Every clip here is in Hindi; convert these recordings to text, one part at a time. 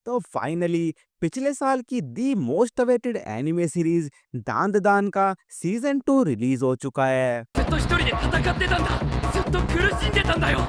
तो फाइनली पिछले साल की the most awaited anime series दांद दान का सीजन 2 रिलीज हो चुका है। ずっと一人で戦ってたんだ。ずっと苦しんでたんだよ。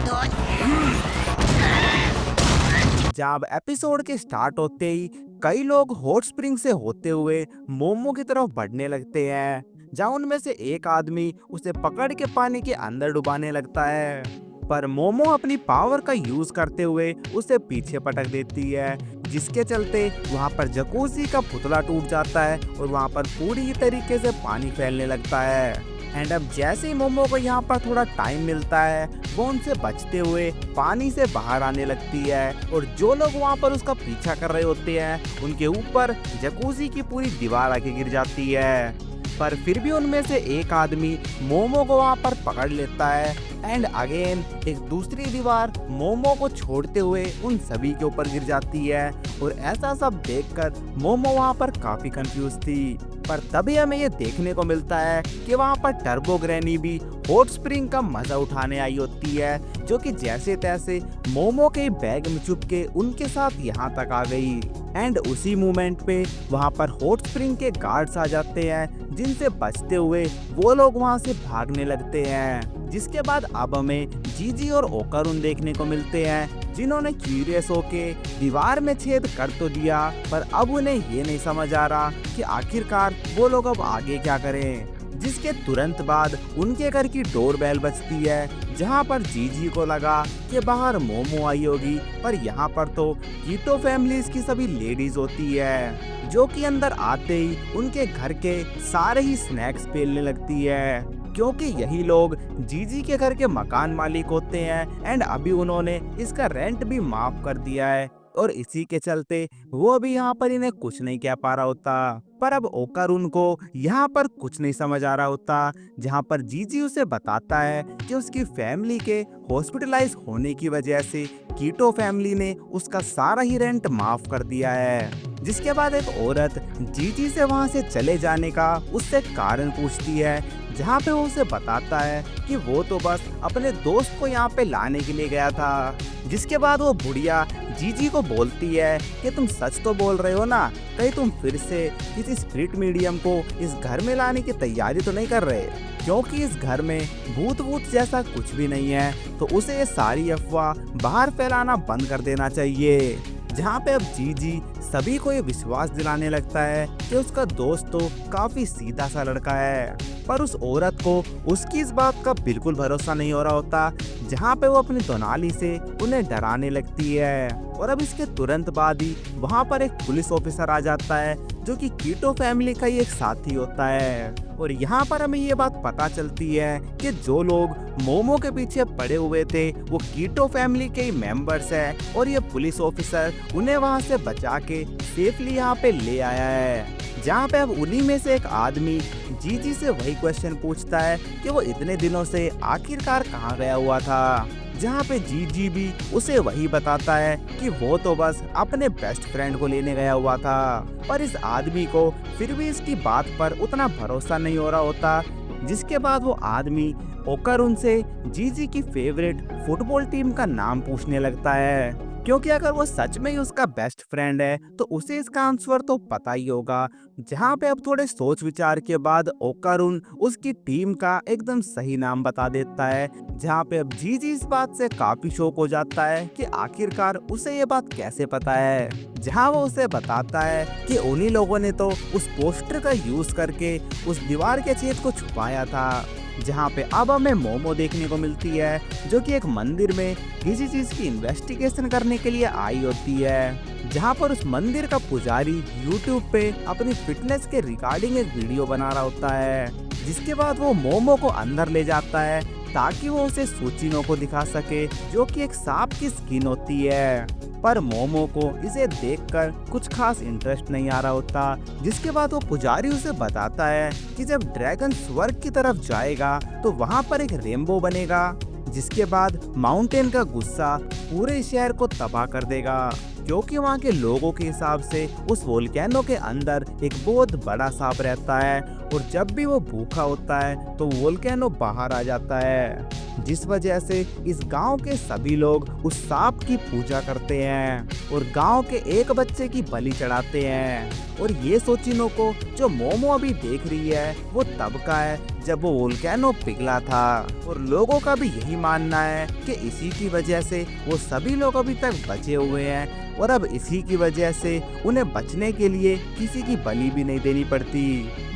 जब एपिसोड के स्टार्ट होते ही कई लोग हॉट स्प्रिंग से होते हुए मोमो की तरफ बढ़ने लगते हैं, जहां उनमें से एक आदमी उसे पकड़ के पानी के अंदर डुबाने लगता है। पर मोमो अपनी पावर का यूज करते हुए उसे पीछे पटक देती है, जिसके चलते वहां पर जकूजी का पुतला टूट जाता है और वहां पर पूरी तरीके से पानी फैलने लगता है। एंड अब जैसे ही मोमो को यहाँ पर थोड़ा टाइम मिलता है, वो उनसे बचते हुए पानी से बाहर आने लगती है और जो लोग वहाँ पर उसका पीछा कर रहे होते हैं उनके ऊपर जकूजी की पूरी दीवार आके गिर जाती है। पर फिर भी उनमें से एक आदमी मोमो को वहाँ पर पकड़ लेता है एंड अगेन एक दूसरी दीवार मोमो को छोड़ते हुए उन सभी के ऊपर गिर जाती है। और ऐसा सब देखकर मोमो वहाँ पर काफी कंफ्यूज थी। पर तभी हमें ये देखने को मिलता है कि वहाँ पर टर्बो ग्रैनी भी हॉट स्प्रिंग का मजा उठाने आई होती है, जो कि जैसे तैसे मोमो के बैग में छुप के उनके साथ यहाँ तक आ गई। एंड उसी मोमेंट पे वहाँ पर हॉट स्प्रिंग के गार्ड्स आ जाते हैं, जिनसे बचते हुए वो लोग वहाँ से भागने लगते हैं। जिसके बाद अब हमें जीजी और ओकारुन देखने को मिलते हैं, जिन्होंने क्यूरियस होके दीवार में छेद कर तो दिया, पर अब उन्हें ये नहीं समझ आ रहा कि आखिरकार वो लोग अब आगे क्या करें। जिसके तुरंत बाद उनके घर की डोरबेल बजती है, जहां पर जीजी को लगा कि बाहर मोमो आई होगी, पर यहाँ पर तो कीटो फैमिलीज की सभी लेडीज होती है, जो कि अंदर आते ही उनके घर के सारे ही स्नैक्स पेलने लगती है, क्योंकि यही लोग जीजी के घर के मकान मालिक होते हैं एंड अभी उन्होंने इसका रेंट भी माफ कर दिया है। और इसी के चलते वो अभी यहाँ पर इन्हें कुछ नहीं कह पा रहा होता। पर अब ओकारुन को यहाँ पर कुछ नहीं समझ आ रहा होता, जहाँ पर जीजी उसे बताता है कि उसकी फैमिली के हॉस्पिटलाइज होने की वजह से कीटो फैमिली ने उसका सारा ही रेंट माफ कर दिया है। जिसके बाद एक औरत जीजी से वहाँ से चले जाने का उससे कारण पूछती है, जहाँ पे वो उसे बताता है कि वो तो बस अपने दोस्त को यहाँ पे लाने के लिए गया था। जिसके बाद वो बुढ़िया जीजी को बोलती है कि तुम सच तो बोल रहे हो ना, कहीं तुम फिर से किसी स्पिरिट मीडियम को इस घर में लाने की तैयारी तो नहीं कर रहे, क्योंकि इस घर में भूत वूत जैसा कुछ भी नहीं है, तो उसे ये सारी अफवाह बाहर फैलाना बंद कर देना चाहिए। जहाँ पे अब जीजी सभी को ये विश्वास दिलाने लगता है कि उसका दोस्त तो काफी सीधा सा लड़का है, पर उस औरत को उसकी इस बात का बिल्कुल भरोसा नहीं हो रहा होता, जहाँ पे वो अपनी दोनाली से उन्हें डराने लगती है। और अब इसके तुरंत बाद ही वहाँ पर एक पुलिस ऑफिसर आ जाता है, जो कि कीटो फैमिली का ही एक साथी होता है। और यहाँ पर हमें ये बात पता चलती है कि जो लोग मोमो के पीछे पड़े हुए थे वो कीटो फैमिली के ही मेंबर्स हैं, और ये पुलिस ऑफिसर उन्हें वहाँ से बचा के सेफली यहाँ पे ले आया है। जहाँ पे अब उन्हीं में से एक आदमी जीजी से वही क्वेश्चन पूछता है कि वो इतने दिनों से आखिरकार कहाँ गया हुआ था, जहाँ पे जीजी भी उसे वही बताता है कि वो तो बस अपने बेस्ट फ्रेंड को लेने गया हुआ था। पर इस आदमी को फिर भी इसकी बात पर उतना भरोसा नहीं हो रहा होता। जिसके बाद वो आदमी ओकारुन से जीजी की फेवरेट फुटबॉल टीम का नाम पूछने लगता है, क्योंकि अगर वो सच में ही उसका बेस्ट फ्रेंड है तो उसे इसका आंसर तो पता ही होगा। जहाँ पे अब थोड़े सोच विचार के बाद ओकारुन उसकी टीम का एकदम सही नाम बता देता है, जहाँ पे अब जीजी इस बात से काफी शॉक हो जाता है कि आखिरकार उसे ये बात कैसे पता है। जहाँ वो उसे बताता है कि उन्हीं लोगों ने तो उस पोस्टर का यूज करके उस दीवार के छेद को छुपाया था। जहाँ पे अब हमें मोमो देखने को मिलती है, जो कि एक मंदिर में किसी चीज की इन्वेस्टिगेशन करने के लिए आई होती है, जहाँ पर उस मंदिर का पुजारी YouTube पे अपनी फिटनेस के रिगार्डिंग एक वीडियो बना रहा होता है। जिसके बाद वो मोमो को अंदर ले जाता है ताकि वो उसे सुचिनो को दिखा सके, जो कि एक सांप की स्किन होती है। पर मोमो को इसे देखकर कुछ खास इंटरेस्ट नहीं आ रहा होता। जिसके बाद वो पुजारी उसे बताता है कि जब ड्रैगन स्वर्ग की तरफ जाएगा तो वहाँ पर एक रेनबो बनेगा, जिसके बाद माउंटेन का गुस्सा पूरे शहर को तबाह कर देगा, क्योंकि वहाँ के लोगों के हिसाब से उस वोल्केनो के अंदर एक बहुत बड़ा सांप रहता है और जब भी वो भूखा होता है तो वोल्केनो बाहर आ जाता है, जिस वजह से इस गांव के सभी लोग उस सांप की पूजा करते हैं और गांव के एक बच्चे की बलि चढ़ाते हैं। और ये सोचिनो जो मोमो अभी देख रही है वो तब का है जब वो वोल्केनो पिघला था, और लोगों का भी यही मानना है कि इसी की वजह से वो सभी लोग अभी तक बचे हुए हैं और अब इसी की वजह से उन्हें बचने के लिए किसी की बलि भी नहीं देनी पड़ती।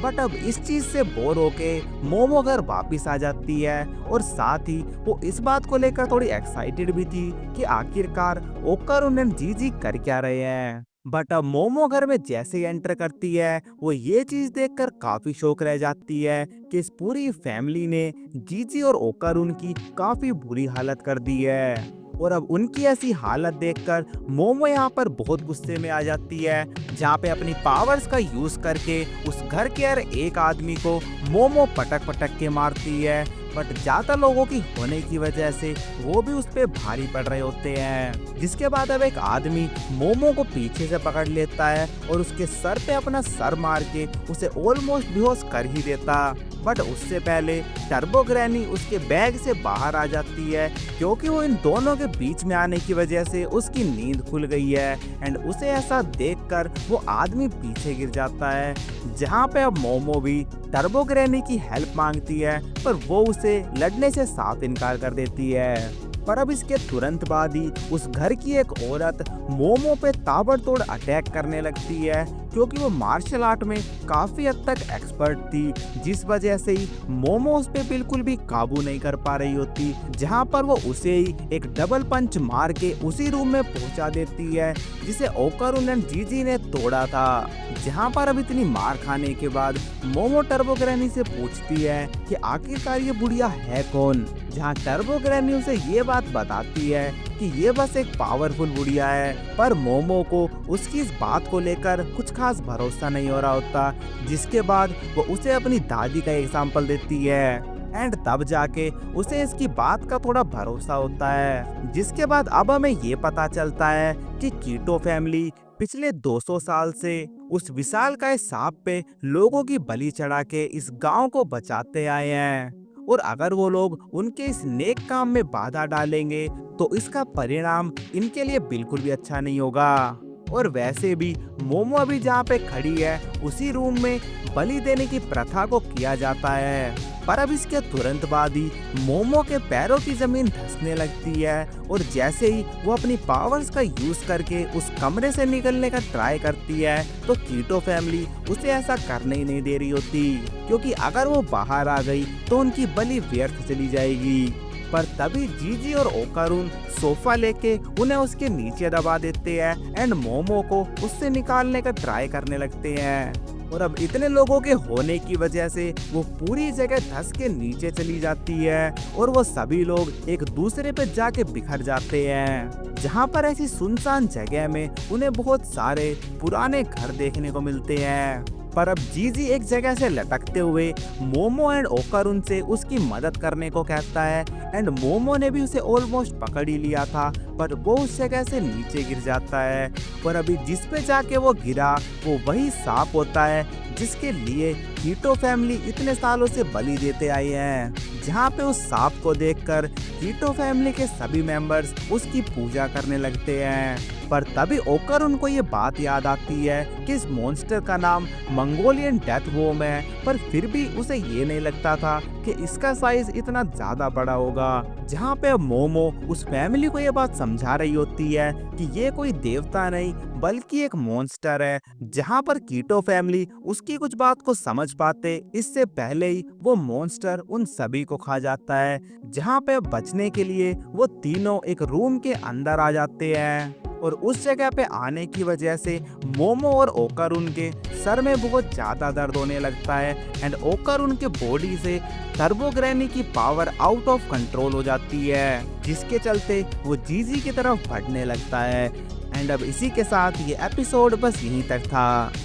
बट अब इस चीज से बोर होके मोमो घर वापिस आ जाती है और साथ ही वो इस बात को लेकर थोड़ी एक्साइटेड भी थी कि आखिरकार ओकारुन एंड जीजी कर क्या रहे हैं। बट अब मोमो घर में जैसे ही एंटर करती है वो ये चीज देखकर काफी शौक रह जाती है कि इस पूरी फैमिली ने जीजी और ओकारुन की काफी बुरी हालत कर दी है। और अब उनकी ऐसी हालत देखकर मोमो यहाँ पर बहुत गुस्से में आ जाती है, जहाँ पे अपनी पावर्स का यूज करके उस घर के हर एक आदमी को मोमो पटक पटक के मारती है। बट ज्यादा लोगों की होने की वजह से वो भी उस पे भारी पड़ रहे होते हैं, जिसके बाद अब एक आदमी मोमो को पीछे से पकड़ लेता है और उसके सर पे अपना सर मार के उसे ऑलमोस्ट बेहोश कर ही देता। बट उससे पहले टर्बो ग्रैनी उसके बैग से बाहर आ जाती है, क्योंकि वो इन दोनों के बीच में आने की वजह से उसकी नींद खुल गई है। एंड उसे ऐसा देखकर वो आदमी पीछे गिर जाता है, जहाँ पे अब मोमो भी टर्बो ग्रैनी की हेल्प मांगती है, पर वो उसे लड़ने से साफ इनकार कर देती है। पर अब इसके तुरंत बाद ही उस घर की एक औरत मोमो पे ताबड़तोड़ अटैक करने लगती है, क्योंकि वो मार्शल आर्ट में काफी हद तक एक्सपर्ट थी, जिस वजह से ही मोमो उस पे बिल्कुल भी काबू नहीं कर पा रही होती, जहां पर वो उसे ही एक डबल पंच मार के उसी रूम में पहुंचा देती है जिसे ओकारुन एंड जीजी ने तोड़ा था। जहां पर अब इतनी मार खाने के बाद मोमो टर्बो ग्रैनी से पूछती है कि आखिरकार ये बुढ़िया है कौन, जहां टर्बो ग्रैनी उसे ये बात बताती है कि ये बस एक पावरफुल बुढ़िया है। पर मोमो को उसकी इस बात को लेकर कुछ खास भरोसा नहीं हो रहा होता, जिसके बाद वो उसे अपनी दादी का एग्जाम्पल देती है एंड तब जाके उसे इसकी बात का थोड़ा भरोसा होता है। जिसके बाद अब हमें ये पता चलता है कि कीटो फैमिली पिछले 200 साल से उस विशालकाय सांप पे लोगों की बलि चढ़ा के इस गांव को बचाते आए हैं, और अगर वो लोग उनके इस नेक काम में बाधा डालेंगे तो इसका परिणाम इनके लिए बिल्कुल भी अच्छा नहीं होगा। और वैसे भी मोमो अभी जहाँ पे खड़ी है उसी रूम में बलि देने की प्रथा को किया जाता है, पर अब इसके तुरंत बाद ही मोमो के पैरों की जमीन धंसने लगती है, और जैसे ही वो अपनी पावर्स का यूज करके उस कमरे से निकलने का ट्राई करती है तो कीटो फैमिली उसे ऐसा करने ही नहीं दे रही होती, क्योंकि अगर वो बाहर आ गई तो उनकी बलि व्यर्थ चली जाएगी। पर तभी जीजी और ओकारुन सोफा लेके उन्हें उसके नीचे दबा देते हैं एंड मोमो को उससे निकालने का ट्राई करने लगते हैं। और अब इतने लोगों के होने की वजह से वो पूरी जगह धंस के नीचे चली जाती है और वो सभी लोग एक दूसरे पे जाके बिखर जाते हैं, जहाँ पर ऐसी सुनसान जगह में उन्हें बहुत सारे पुराने घर देखने को मिलते हैं। पर अब जीजी एक जगह से लटकते हुए मोमो एंड ओकारुन से उसकी मदद करने को कहता है एंड मोमो ने भी उसे ऑलमोस्ट पकड़ ही लिया था, पर वो उस जगह से नीचे गिर जाता है। पर अभी जिस पे जाके वो गिरा वो वही सांप होता है जिसके लिए कीटो फैमिली इतने सालों से बलि देते आए हैं, जहाँ पे उस सांप को देखकर कीटो फैमिली के सभी मेंबर्स उसकी पूजा करने लगते हैं। पर तभी ओकारुन को ये बात याद आती है कि इस मॉन्स्टर का नाम मंगोलियन डेथ वॉर्म है, पर फिर भी उसे ये नहीं लगता था कि इसका साइज इतना ज्यादा बड़ा होगा। जहाँ पे मोमो उस फैमिली को ये बात समझा रही होती है कि ये कोई देवता नहीं बल्कि एक मॉन्स्टर है, जहाँ पर कीटो फैमिली उसकी कुछ बात को समझ पाते इससे पहले ही वो मॉन्स्टर उन सभी को खा जाता है, जहाँ पे बचने के लिए वो तीनों एक रूम के अंदर आ जाते हैं। और उस जगह पे आने की वजह से मोमो और ओकारुन के सर में बहुत ज्यादा दर्द होने लगता है एंड ओकारुन के बॉडी से टर्बो ग्रैनी की पावर आउट ऑफ कंट्रोल हो जाती है, जिसके चलते वो जीजी की तरफ बढ़ने लगता है। एंड अब इसी के साथ ये एपिसोड बस यहीं तक था।